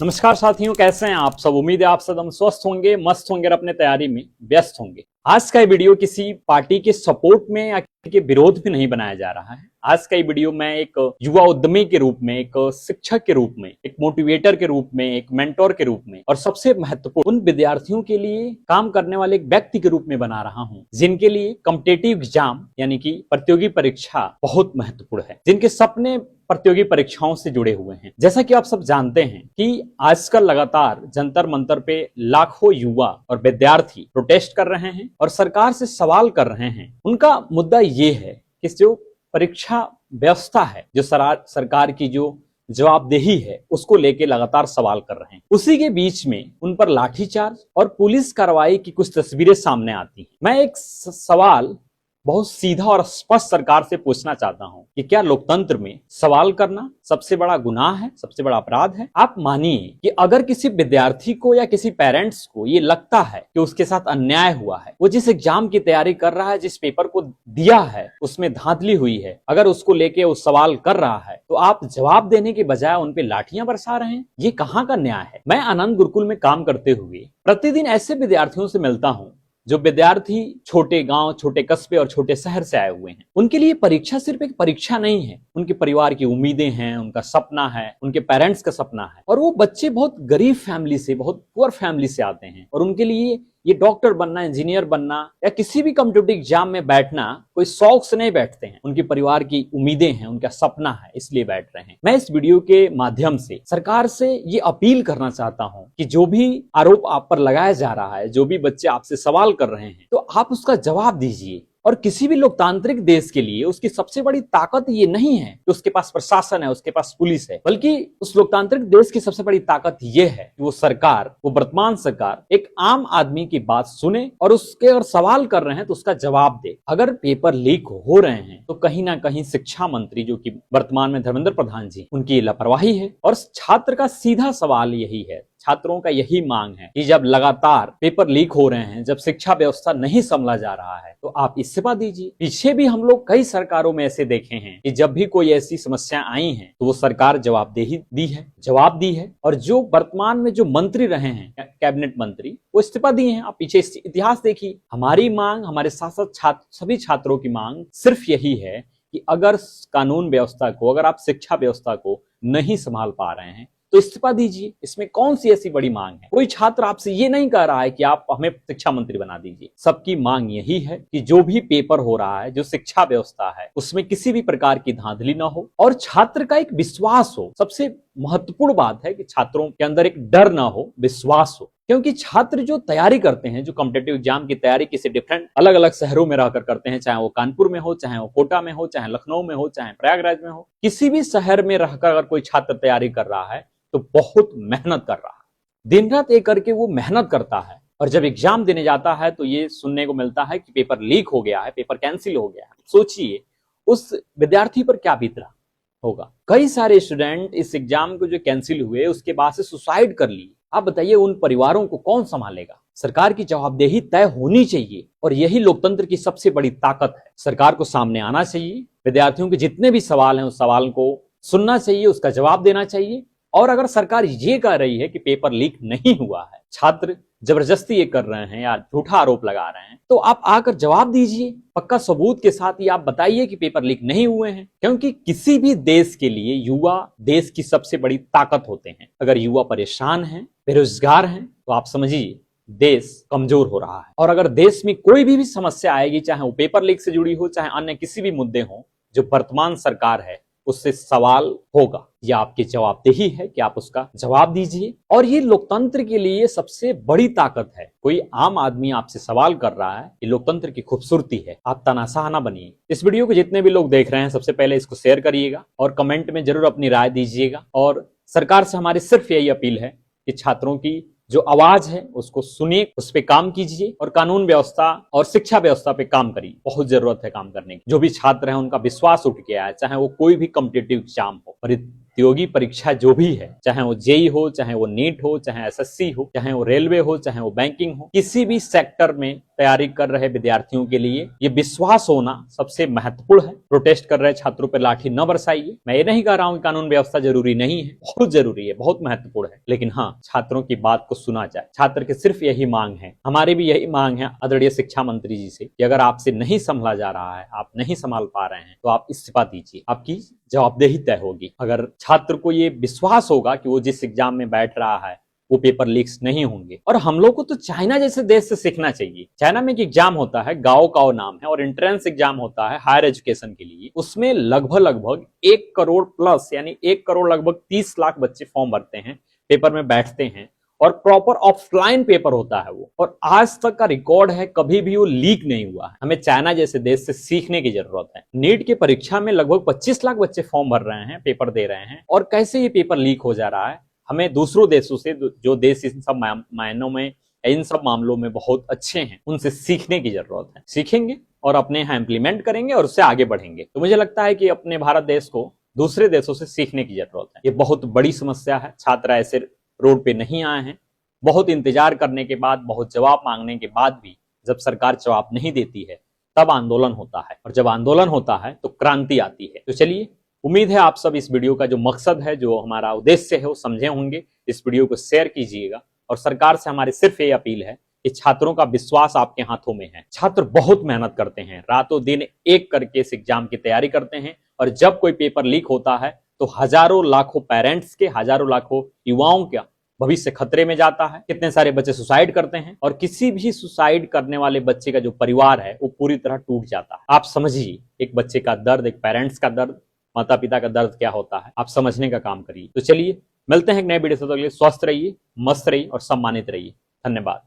नमस्कार साथियों, कैसे हैं आप सब। उम्मीद है आप सब हम स्वस्थ होंगे, मस्त होंगे और अपने तैयारी में व्यस्त होंगे। आज का ये वीडियो किसी पार्टी के सपोर्ट में या के विरोध में नहीं बनाया जा रहा है। आज का ये वीडियो मैं एक युवा उद्यमी के रूप में, एक शिक्षक के रूप में, एक मोटिवेटर के रूप में, एक मेंटोर के रूप में और सबसे महत्वपूर्ण उन विद्यार्थियों के लिए काम करने वाले एक व्यक्ति के रूप में बना रहा हूं जिनके लिए कॉम्पिटिटिव एग्जाम यानी कि प्रतियोगी परीक्षा बहुत महत्वपूर्ण है, जिनके सपने प्रतियोगी परीक्षाओं से जुड़े हुए हैं। जैसा कि आप सब जानते हैं कि आजकल लगातार जंतर मंतर पे लाखों युवा और विद्यार्थी प्रोटेस्ट कर रहे हैं और सरकार से सवाल कर रहे हैं। उनका मुद्दा ये है कि जो परीक्षा व्यवस्था है, जो सरकार की जो जवाबदेही है, उसको लेके लगातार सवाल कर रहे हैं। उसी के बीच में उन पर लाठीचार्ज और पुलिस कार्रवाई की कुछ तस्वीरें सामने आती हैं। मैं एक सवाल बहुत सीधा और स्पष्ट सरकार से पूछना चाहता हूं कि क्या लोकतंत्र में सवाल करना सबसे बड़ा गुनाह है, सबसे बड़ा अपराध है? आप मानिए कि अगर किसी विद्यार्थी को या किसी पेरेंट्स को ये लगता है कि उसके साथ अन्याय हुआ है, वो जिस एग्जाम की तैयारी कर रहा है, जिस पेपर को दिया है उसमें धांधली हुई है, अगर उसको लेके वो सवाल कर रहा है तो आप जवाब देने के बजाय उन पे लाठियां बरसा रहे हैं। ये कहाँ का न्याय है? मैं आनंद गुरुकुल में काम करते हुए प्रतिदिन ऐसे विद्यार्थियों से मिलता हूँ जो विद्यार्थी छोटे गांव, छोटे कस्बे और छोटे शहर से आए हुए हैं। उनके लिए परीक्षा सिर्फ एक परीक्षा नहीं है, उनके परिवार की उम्मीदें हैं, उनका सपना है, उनके पेरेंट्स का सपना है। और वो बच्चे बहुत गरीब फैमिली से, बहुत पुअर फैमिली से आते हैं और उनके लिए ये डॉक्टर बनना, इंजीनियर बनना या किसी भी कॉम्पिटिटिव एग्जाम में बैठना कोई शौक से नहीं बैठते हैं। उनके परिवार की उम्मीदें हैं, उनका सपना है, इसलिए बैठ रहे हैं। मैं इस वीडियो के माध्यम से सरकार से ये अपील करना चाहता हूं कि जो भी आरोप आप पर लगाया जा रहा है, जो भी बच्चे आपसे सवाल कर रहे हैं, तो आप उसका जवाब दीजिए। और किसी भी लोकतांत्रिक देश के लिए उसकी सबसे बड़ी ताकत ये नहीं है कि उसके पास प्रशासन है, उसके पास पुलिस है, बल्कि उस लोकतांत्रिक देश की सबसे बड़ी ताकत ये है कि वो सरकार, वो वर्तमान सरकार एक आम आदमी की बात सुने और उसके अगर सवाल कर रहे हैं तो उसका जवाब दे। अगर पेपर लीक हो रहे हैं तो कहीं ना कहीं शिक्षा मंत्री, जो कि वर्तमान में धर्मेंद्र प्रधान जी, उनकी लापरवाही है। और छात्र का सीधा सवाल यही है, छात्रों का यही मांग है कि जब लगातार पेपर लीक हो रहे हैं, जब शिक्षा व्यवस्था नहीं संभला जा रहा है, तो आप इस्तीफा दीजिए। पीछे भी हम लोग कई सरकारों में ऐसे देखे हैं कि जब भी कोई ऐसी समस्या आई है तो वो सरकार जवाब दी है। और जो वर्तमान में जो मंत्री रहे हैं, कैबिनेट मंत्री, वो इस्तीफा दिए हैं। आप पीछे इतिहास देखिए। हमारी मांग, हमारे साथ साथ सभी छात्रों की मांग सिर्फ यही है कि अगर कानून व्यवस्था को, अगर आप शिक्षा व्यवस्था को नहीं संभाल पा रहे हैं तो इस्तीफा दीजिए। इसमें कौन सी ऐसी बड़ी मांग है? कोई छात्र आपसे ये नहीं कह रहा है कि आप हमें शिक्षा मंत्री बना दीजिए। सबकी मांग यही है कि जो भी पेपर हो रहा है, जो शिक्षा व्यवस्था है, उसमें किसी भी प्रकार की धांधली ना हो और छात्र का एक विश्वास हो। सबसे महत्वपूर्ण बात है कि छात्रों के अंदर एक डर ना हो, विश्वास हो। क्योंकि छात्र जो तैयारी करते हैं, जो कॉम्पिटिटिव एग्जाम की तैयारी किसी डिफरेंट अलग अलग शहरों में रहकर करते हैं, चाहे वो कानपुर में हो, चाहे वो कोटा में हो, चाहे लखनऊ में हो, चाहे प्रयागराज में हो, किसी भी शहर में रहकर अगर कोई छात्र तैयारी कर रहा है तो बहुत मेहनत कर रहा है। दिन रात एक करके वो मेहनत करता है और जब एग्जाम देने जाता है तो ये सुनने को मिलता है कि पेपर लीक हो गया है, पेपर कैंसिल हो गया है। सोचिए उस विद्यार्थी पर क्या बीत रहा होगा। कई सारे स्टूडेंट इस एग्जाम को जो कैंसिल हुए उसके बाद से सुसाइड कर लिए। आप बताइए उन परिवारों को कौन संभालेगा? सरकार की जवाबदेही तय होनी चाहिए और यही लोकतंत्र की सबसे बड़ी ताकत है। सरकार को सामने आना चाहिए, विद्यार्थियों के जितने भी सवाल हैं उस सवाल को सुनना चाहिए, उसका जवाब देना चाहिए। और अगर सरकार ये कह रही है कि पेपर लीक नहीं हुआ है, छात्र जबरदस्ती ये कर रहे हैं या झूठा आरोप लगा रहे हैं, तो आप आकर जवाब दीजिए पक्का सबूत के साथ। ही आप बताइए कि पेपर लीक नहीं हुए हैं। क्योंकि किसी भी देश के लिए युवा देश की सबसे बड़ी ताकत होते हैं। अगर युवा परेशान हैं, बेरोजगार हैं, तो आप समझिए देश कमजोर हो रहा है। और अगर देश में कोई भी समस्या आएगी, चाहे वो पेपर लीक से जुड़ी हो, चाहे अन्य किसी भी मुद्दे हो, जो वर्तमान सरकार है उससे सवाल होगा। यह आपकी जवाबदेही है कि आप उसका जवाब दीजिए। और ये लोकतंत्र के लिए सबसे बड़ी ताकत है। कोई आम आदमी आपसे सवाल कर रहा है, ये लोकतंत्र की खूबसूरती है। आप तानाशाह ना बनिए। इस वीडियो को जितने भी लोग देख रहे हैं, सबसे पहले इसको शेयर करिएगा और कमेंट में जरूर अपनी राय दीजिएगा। और सरकार से हमारी सिर्फ यही अपील है कि छात्रों की जो आवाज है उसको सुनिए, उस पर काम कीजिए और कानून व्यवस्था और शिक्षा व्यवस्था पे काम करिए। बहुत जरूरत है काम करने की। जो भी छात्र हैं उनका विश्वास उठ गया है, चाहे वो कोई भी कॉम्पिटिटिव एग्जाम हो। प्रतियोगी परीक्षा जो भी है, चाहे वो जेई हो, चाहे वो नीट हो, चाहे एसएससी हो, चाहे वो रेलवे हो, चाहे वो बैंकिंग हो, किसी भी सेक्टर में तैयारी कर रहे विद्यार्थियों के लिए ये विश्वास होना सबसे महत्वपूर्ण है। प्रोटेस्ट कर रहे छात्रों पर लाठी न बरसाइए। मैं ये नहीं कह रहा हूं कि कानून व्यवस्था जरूरी नहीं है, बहुत जरूरी है, बहुत महत्वपूर्ण है, लेकिन हाँ, छात्रों की बात को सुना जाए। छात्र की सिर्फ यही मांग है, हमारी भी यही मांग है आदरणीय शिक्षा मंत्री जी से, कि अगर आपसे नहीं संभला जा रहा है, आप नहीं संभाल पा रहे हैं, तो आप इस्तीफा दीजिए, आपकी जवाबदेही तय होगी। अगर छात्र को ये विश्वास होगा कि वो जिस एग्जाम में बैठ रहा है वो पेपर लीक्स नहीं होंगे। और हम लोग को तो चाइना जैसे देश से सीखना चाहिए। चाइना में एक एग्जाम होता है, गाओ काओ नाम है, और एंट्रेंस एग्जाम होता है हायर एजुकेशन के लिए। उसमें लगभग 1 करोड़ प्लस, यानी 1 करोड़ लगभग 30 लाख बच्चे फॉर्म भरते हैं, पेपर में बैठते हैं, और प्रॉपर ऑफलाइन पेपर होता है वो। और आज तक का रिकॉर्ड है, कभी भी वो लीक नहीं हुआ है। हमें चाइना जैसे देश से सीखने की जरूरत है। नीट की परीक्षा में लगभग 25 लाख बच्चे फॉर्म भर रहे हैं, पेपर दे रहे हैं, और कैसे ये पेपर लीक हो जा रहा है। हमें दूसरों देशों से, जो देश इन सब मायनों में, इन सब मामलों में बहुत अच्छे हैं, उनसे सीखने की जरूरत है। सीखेंगे और अपने यहाँ इंप्लीमेंट करेंगे और उससे आगे बढ़ेंगे। तो मुझे लगता है कि अपने भारत देश को दूसरे देशों से सीखने की जरूरत है। ये बहुत बड़ी समस्या है। छात्र ऐसे रोड पे नहीं आए हैं। बहुत इंतजार करने के बाद, बहुत जवाब मांगने के बाद भी जब सरकार जवाब नहीं देती है, तब आंदोलन होता है, और जब आंदोलन होता है तो क्रांति आती है। तो चलिए, उम्मीद है आप सब इस वीडियो का जो मकसद है, जो हमारा उद्देश्य है, वो समझे होंगे। इस वीडियो को शेयर कीजिएगा, और सरकार से हमारी सिर्फ ये अपील है कि छात्रों का विश्वास आपके हाथों में है। छात्र बहुत मेहनत करते हैं, रातों दिन एक करके इस एग्जाम की तैयारी करते हैं, और जब कोई पेपर लीक होता है तो हजारों लाखों पेरेंट्स के, हजारों लाखों युवाओं का भविष्य खतरे में जाता है। कितने सारे बच्चे सुसाइड करते हैं, और किसी भी सुसाइड करने वाले बच्चे का जो परिवार है वो पूरी तरह टूट जाता है। आप समझिए एक बच्चे का दर्द, एक पेरेंट्स का दर्द, माता पिता का दर्द क्या होता है। आप समझने का काम करिए। तो चलिए, मिलते हैं एक नए वीडियो से। तो अगले स्वस्थ रहिए, मस्त रहिए और सम्मानित रहिए। धन्यवाद।